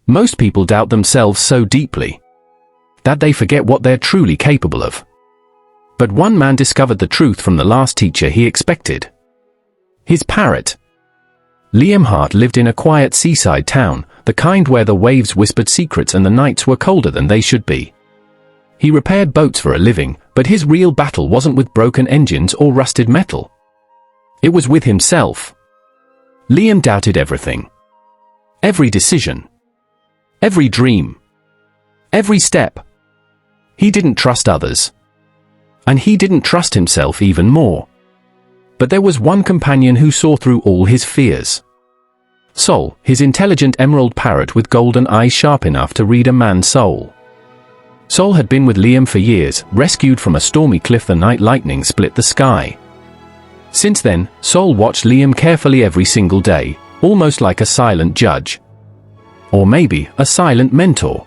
Most people doubt themselves so deeply that they forget what they're truly capable of. But one man discovered the truth from the last teacher he expected. His parrot. Liam Hart lived in a quiet seaside town, the kind where the waves whispered secrets and the nights were colder than they should be. He repaired boats for a living, but his real battle wasn't with broken engines or rusted metal. It was with himself. Liam doubted everything. Every decision. Every dream. Every step. He didn't trust others. And he didn't trust himself even more. But there was one companion who saw through all his fears. Sol, his intelligent emerald parrot with golden eyes sharp enough to read a man's soul. Sol had been with Liam for years, rescued from a stormy cliff the night lightning split the sky. Since then, Sol watched Liam carefully every single day, almost like a silent judge. Or maybe a silent mentor.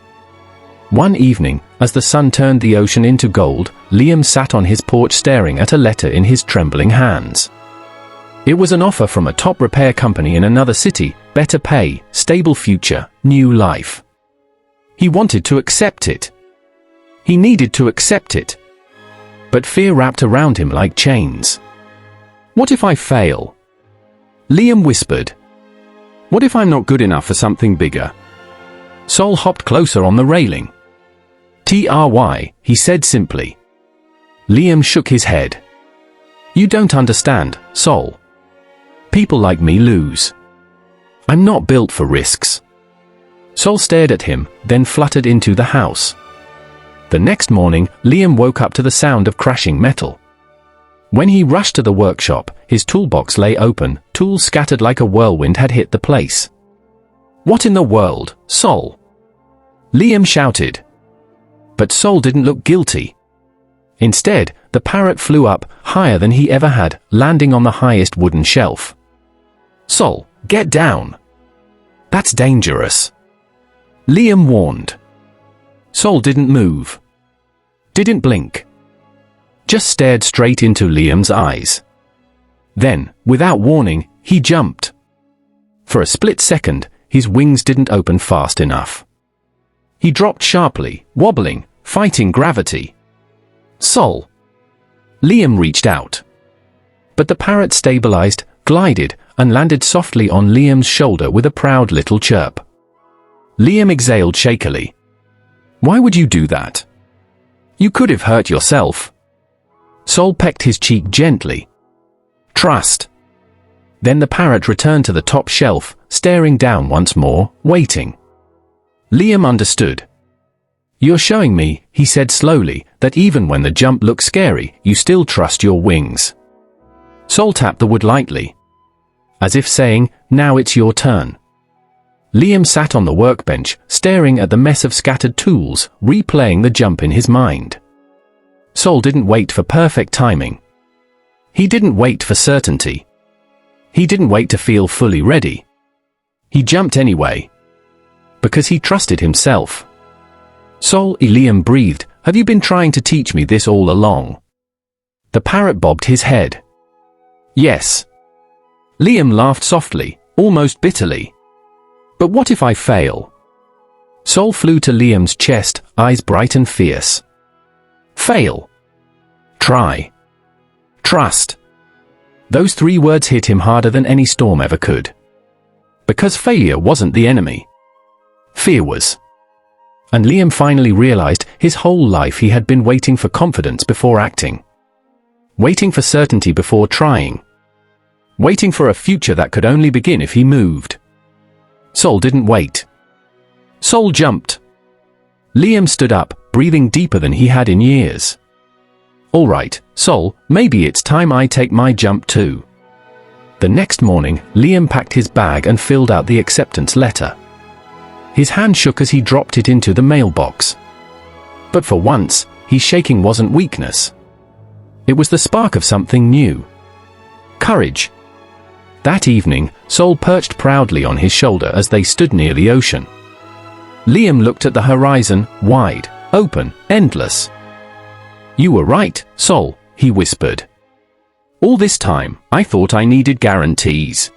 One evening, as the sun turned the ocean into gold, Liam sat on his porch staring at a letter in his trembling hands. It was an offer from a top repair company in another city, better pay, stable future, new life. He wanted to accept it. He needed to accept it. But fear wrapped around him like chains. What if I fail? Liam whispered. What if I'm not good enough for something bigger? Sol hopped closer on the railing. "Try," he said simply. Liam shook his head. "You don't understand, Sol. People like me lose. I'm not built for risks." Sol stared at him, then fluttered into the house. The next morning, Liam woke up to the sound of crashing metal. When he rushed to the workshop, his toolbox lay open, tools scattered like a whirlwind had hit the place. "What in the world, Sol?" Liam shouted. But Sol didn't look guilty. Instead, the parrot flew up, higher than he ever had, landing on the highest wooden shelf. "Sol, get down. That's dangerous," Liam warned. Sol didn't move. Didn't blink. Just stared straight into Liam's eyes. Then, without warning, he jumped. For a split second, his wings didn't open fast enough. He dropped sharply, wobbling, fighting gravity. "Sol." Liam reached out. But the parrot stabilized, glided, and landed softly on Liam's shoulder with a proud little chirp. Liam exhaled shakily. "Why would you do that? You could have hurt yourself." Sol pecked his cheek gently. "Trust." Then the parrot returned to the top shelf, staring down once more, waiting. Liam understood. "You're showing me," he said slowly, "that even when the jump looks scary, you still trust your wings." Sol tapped the wood lightly, as if saying, "Now it's your turn." Liam sat on the workbench, staring at the mess of scattered tools, replaying the jump in his mind. Sol didn't wait for perfect timing. He didn't wait for certainty. He didn't wait to feel fully ready. He jumped anyway. Because he trusted himself. "Sol," Liam breathed, "have you been trying to teach me this all along?" The parrot bobbed his head. "Yes." Liam laughed softly, almost bitterly. "But what if I fail?" Sol flew to Liam's chest, eyes bright and fierce. "Fail. Try. Trust." Those three words hit him harder than any storm ever could. Because failure wasn't the enemy. Fear was. And Liam finally realized his whole life he had been waiting for confidence before acting. Waiting for certainty before trying. Waiting for a future that could only begin if he moved. Sol didn't wait. Sol jumped. Liam stood up, breathing deeper than he had in years. "All right, Sol, maybe it's time I take my jump too." The next morning, Liam packed his bag and filled out the acceptance letter. His hand shook as he dropped it into the mailbox. But for once, his shaking wasn't weakness. It was the spark of something new. Courage. That evening, Sol perched proudly on his shoulder as they stood near the ocean. Liam looked at the horizon, wide, open, endless. "You were right, Sol," he whispered. "All this time, I thought I needed guarantees.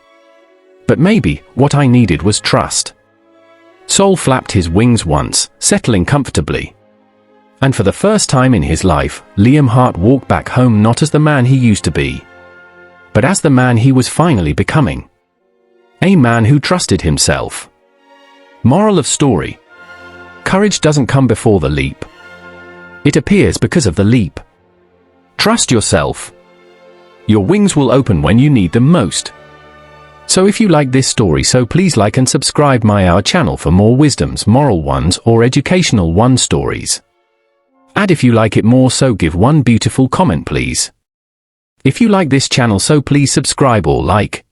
But maybe, what I needed was trust. Sol flapped his wings once, settling comfortably. And for the first time in his life, Liam Hart walked back home not as the man he used to be, but as the man he was finally becoming. A man who trusted himself. Moral of story: courage doesn't come before the leap. It appears because of the leap. Trust yourself. Your wings will open when you need them most. So if you like this story, so please like and subscribe our channel for more wisdoms, moral ones or educational one stories. And if you like it more, so give one beautiful comment please. If you like this channel, so please subscribe or like.